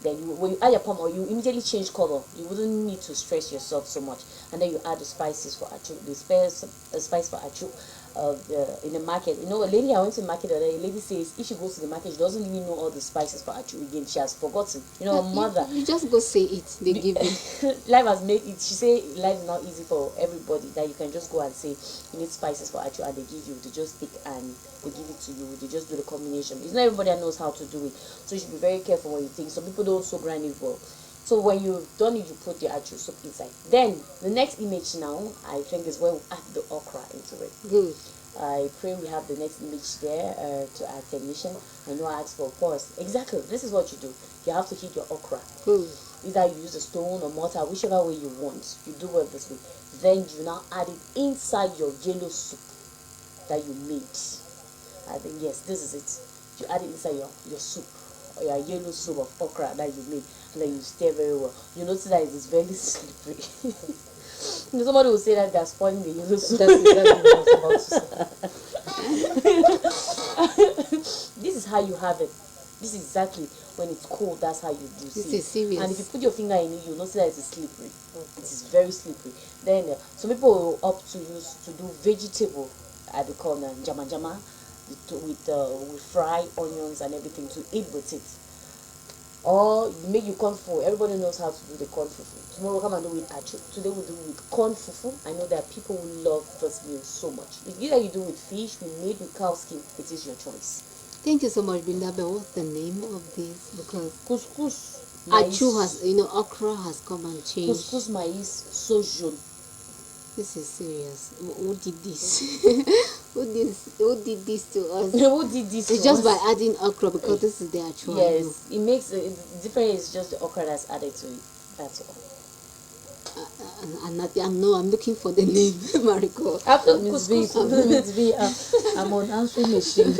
Then when you add your palm oil, you immediately change color. You wouldn't need to stress yourself so much. And then you add the spices for achu, the spice for achu. In the market, a lady I went to the market the other day, a lady says if she goes to the market, she doesn't even know all the spices for achu again. She has forgotten. Her mother. You just go say it. They give you. Life has made it. She say life is not easy for everybody. That you can just go and say you need spices for achu, and they give you. They just pick and they give it to you. They just do the combination. It's not everybody that knows how to do it, so you should be very careful when you think. Some people don't so grind it well. So when you've done it, you put the achu soup inside. Then the next image now, I think, is where we add the okra into it. Good. I pray we have the next image there to our technician. I know I asked for a pause. Exactly. This is what you do. You have to heat your okra. Good. Either you use a stone or mortar, whichever way you want. You do it this way. Then you now add it inside your yellow soup that you made. I think, yes, this is it. You add it inside your soup, or your yellow soup of okra that you made, and then you stir very well. You notice that it is very slippery. Somebody will say that they're spoiling the yellow soup. That's exactly what I was about to say. This is how you have it. This is exactly when it's cold. That's how you do. This see. is serious. And if you put your finger in it, you'll notice that it is slippery. It is very slippery. Then some people will opt to do vegetable at the corner, jama jama, with fried onions and everything to eat with it. Or make you corn fufu. Everybody knows how to do the corn fufu. Tomorrow come and do with achu. Today we'll do with corn fufu. I know there are people who love this meal so much. If either you do with fish, with meat, with cow skin, it is your choice. Thank you so much, Binda. But what's the name of this? Because Couscous. achu has, okra has come and changed. Couscous maize sojon. This is serious. Who did this? Who did this to us? Who did this? It's to just us? by adding okra, because this is the actual. Yes, it makes the difference is just the okra that's added to it. That's all. I'm looking for the name, Mariko. After Miss B, couscous, Miss B, I'm on answering machine.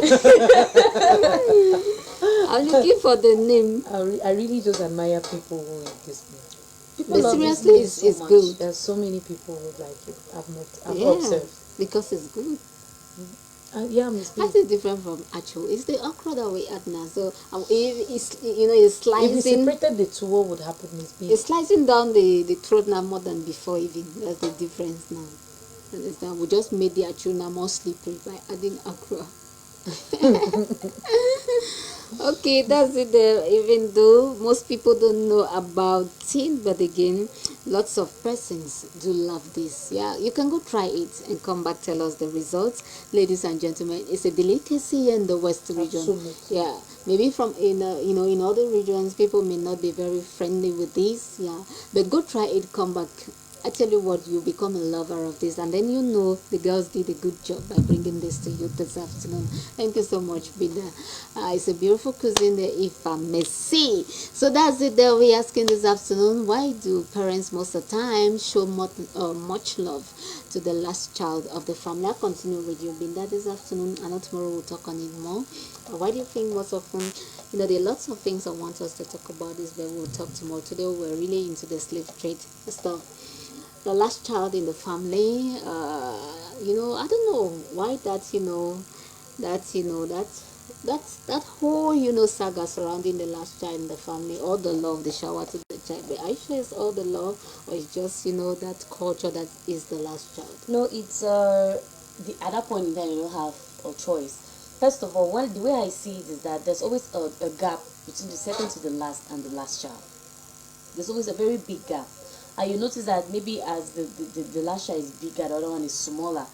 I'm looking for the name. I really just admire people who eat this meal. people But love this seriously, meal it's so much. Good. There's so many people who like it. I've Yeah, observed. because it's good. Yeah, Miss B. That is different from actual. It's the okra that we add now. So if it's, it's If we slicing. separated the two, what would happen, Miss B? It's slicing down the throat now more than before even. That's the difference now. Understand? We just made the achul now more slippery by adding okra. Okay, that's it there. Even though most people don't know about it, but again, lots of persons do love this. Yeah, you can go try it and come back, tell us the results. Ladies and gentlemen, it's a delicacy here in the West region. Absolutely. Yeah, maybe from in other regions, people may not be very friendly with this. Yeah, but go try it, come back. I tell you what, you become a lover of this, and then you know the girls did a good job by bringing this to you this afternoon. Thank you so much, Bida. It's a beautiful cuisine there, if I may say. So that's it there. We're asking this afternoon, why do parents most of the time show much love to the last child of the family? I'll continue with you, Binda, this afternoon. I know tomorrow we'll talk on it more. Why do you think most often, there are lots of things I want us to talk about this, but we'll talk tomorrow. Today we're really into the slave trade stuff. The last child in the family, I don't know why that whole saga surrounding the last child in the family, all the love, the shower to the child. But are you sure it's all the love, or it's just that culture that is the last child? No, it's at that point in time you don't have a choice. First of all, the way I see it is that there's always a gap between the second to the last and the last child. There's always a very big gap. And you notice that maybe as the last child is bigger, the other one is smaller.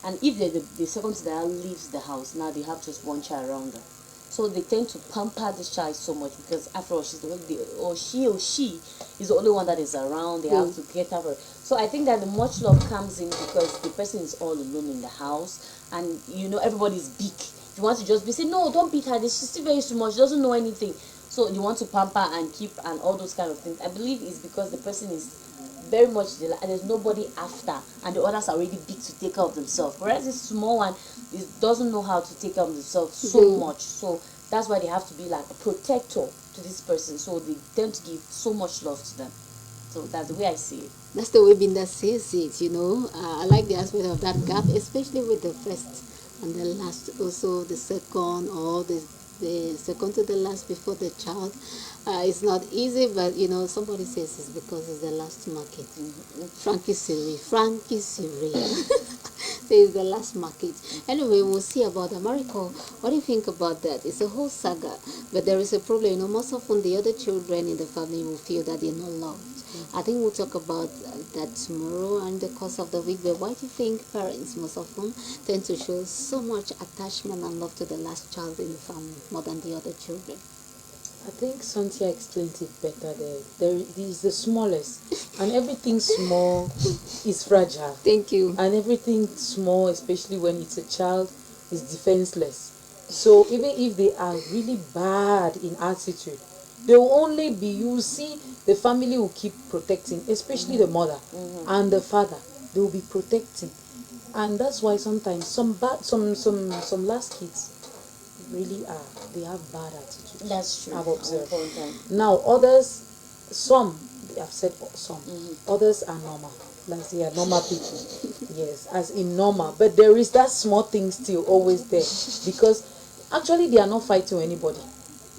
And if the second to the last leaves the house, now they have just one child around her. So they tend to pamper this child so much because after all, she's the one, she is the only one that is around. They have to get her. So I think that the much love comes in because the person is all alone in the house, and everybody's big. You want to just say, no, don't beat her. She's still very small. She doesn't know anything. So you want to pamper and keep and all those kind of things. I believe it's because the person is very much and there's nobody after, and the others are already big to take care of themselves, whereas this small one doesn't know how to take care of themselves so much. So that's why they have to be like a protector to this person, so they tend to give so much love to them. So that's the way I see it. That's the way Binda says it. I like the aspect of that gap, especially with the first and the last, also the second, or the second to the last before the child. It's not easy, but somebody says it's because it's the last market. Frankie Siri says the last market. Anyway, we'll see about America. What do you think about that? It's a whole saga, but there is a problem. Most often the other children in the family will feel that they're not loved. I think we'll talk about that tomorrow and the course of the week. But why do you think parents most often tend to show so much attachment and love to the last child in the family more than the other children? I think Santia explained it better there. It is the smallest, and everything small is fragile. Thank you. And everything small, especially when it's a child, is defenseless. So even if they are really bad in attitude, they will only be, you see, the family will keep protecting, especially the mother and the father. They will be protecting, and that's why sometimes some last kids really they have bad attitudes. That's true. I've observed. Now others, some, I've said some, others are normal. Like they are normal people. Yes, as in normal. But there is that small thing still always there, because actually they are not fighting with anybody.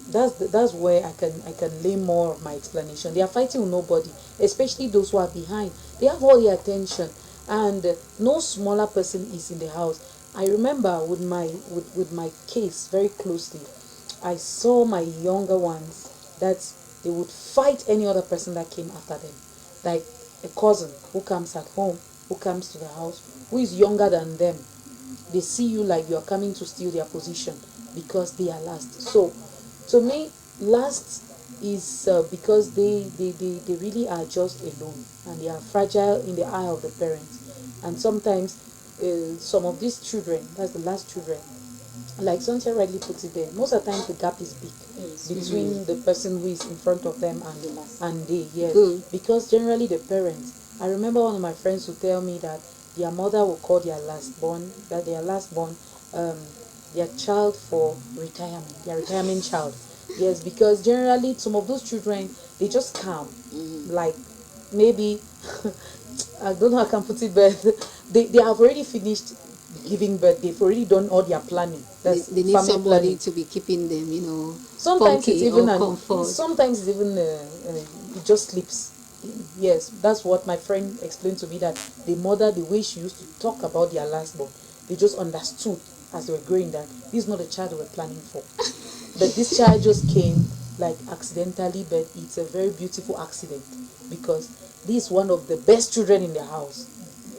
That's where I can lay more of my explanation. They are fighting with nobody, especially those who are behind. They have all the attention, and no smaller person is in the house. I remember with my case very closely, I saw my younger ones that they would fight any other person that came after them, like a cousin who comes at home, who comes to the house, who is younger than them. They see you like you are coming to steal their position because they are last. So to me, last is because they really are just alone, and they are fragile in the eye of the parents. And sometimes some of these children, that's the last children, like Santia rightly puts it there, most of the time the gap is big between the person who is in front of them and they, yes. Because generally the parents, I remember one of my friends would tell me that their mother will call their lastborn, their child for retirement, their retirement child. Yes, because generally some of those children, they just calm, like maybe I don't know how I can put it, but they have already finished giving birth, they've already done all their planning. That's They need family somebody planning. to be keeping them, Sometimes it's funky even or comfort. sometimes it's even it just sleeps. Yes, that's what my friend explained to me, that the mother, the way she used to talk about their last born, they just understood as they were growing that this is not a child they were planning for. But this child just came like accidentally, but it's a very beautiful accident because this is one of the best children in the house,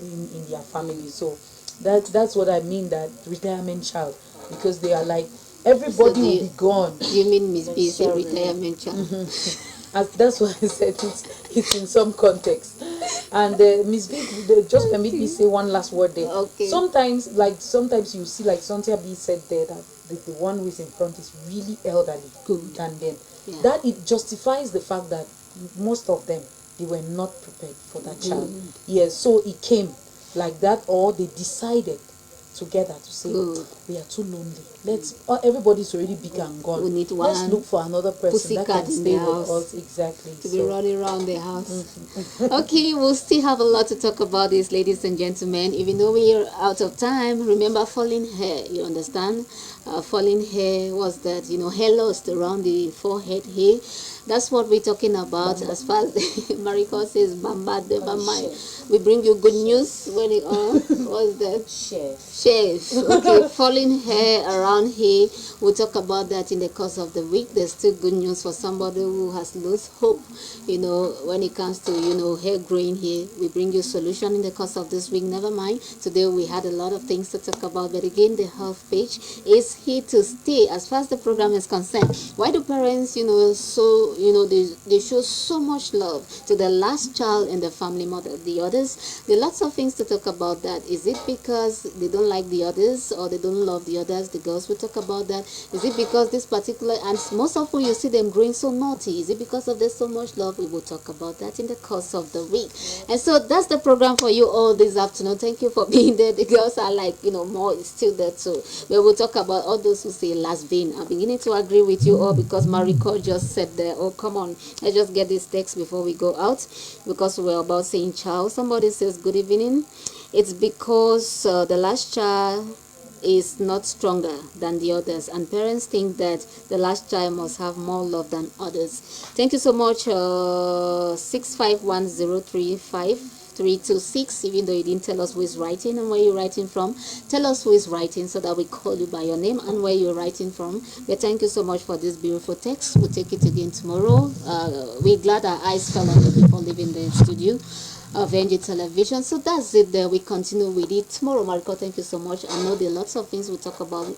in their family. So that's what I mean, that retirement child, because they are like, everybody will be gone. You mean Miss B is a Sorry. retirement child? That's why I said it's in some context. And Miss B, just permit me say one last word there. Okay. Sometimes you see, like Cynthia B said there, that the one who is in front is really elderly than them. Yeah. That it justifies the fact that most of them, they were not prepared for that child. Yes, so it came like that, or they decided together to say, Good. we are too lonely. Everybody's already big and gone. We need Let's one look for another person that pussycat can in stay the with house us. Exactly. to be running around the house. Okay, we'll still have a lot to talk about this, ladies and gentlemen. Even though we're out of time, remember falling hair, you understand? Falling hair was that, hair lost around the forehead here. That's what we're talking about. As far as Mariko says, Bamba de Bamba. We bring you good news when it was that chef. Okay, falling hair around here. We'll talk about that in the course of the week. There's still good news for somebody who has lost hope, when it comes to, hair growing here. We bring you solution in the course of this week. Never mind. Today we had a lot of things to talk about, but again, the health page is here to stay as far as the program is concerned. Why do parents, they show so much love to the last child in the family, more than the others? There are lots of things to talk about that. Is it because they don't like the others, or they don't love the others? The girls will talk about that. Is it because this particular, and most often you see them growing so naughty, is it because of there's so much love? We will talk about that in the course of the week. And so that's the program for you all this afternoon. Thank you for being there. The girls are like, more is still there too. But we'll talk about all those who say last vein. I'm beginning to agree with you all, because Mariko just said there, oh come on, let's just get this text before we go out, because we're about saying child. Somebody says good evening. It's because the last child is not stronger than the others, and parents think that the last child must have more love than others. Thank you so much. 651035326. Even though you didn't tell us who is writing and where you're writing from, tell us who is writing so that we call you by your name and where you're writing from. But thank you so much for this beautiful text. We'll take it again tomorrow. We're glad our eyes fell on the people leaving the studio of NG Television. So that's it there. We continue with it tomorrow. Mariko, thank you so much. I know there are lots of things we'll talk about in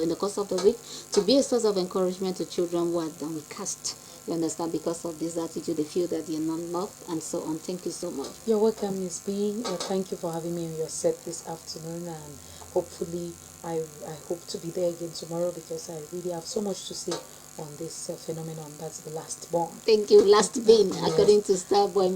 the course of the week to be a source of encouragement to children who are downcast. You understand? Because of this attitude, they feel that they're not loved and so on. Thank you so much. You're welcome, Miss B. Thank you for having me on your set this afternoon, and hopefully I hope to be there again tomorrow, because I really have so much to say on this phenomenon that's the last born. Thank you. Last vein, according to Starboy.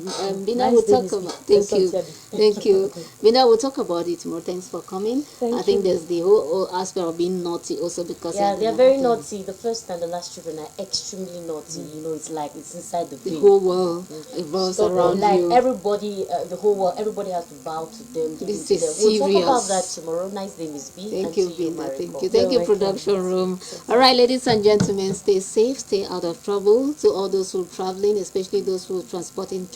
Bina Nice will day, talk Miss about. B. Thank you. Thank you. Bina will talk about it more. Thanks for coming. I think there's the whole aspect of being naughty also, because they're very naughty. The first and the last children are extremely naughty. It's like it's inside the the vein. whole world revolves around Like you. everybody, the whole world, everybody has to bow to them. This give is to them. We'll talk serious. about that tomorrow. Nice day, Miss B. Thank and you, to you, Bina. Thank Mariko. you. Thank you, You're welcome. production room. All right, ladies and gentlemen, stay safe, stay out of trouble. To all those who are traveling, especially those who are transporting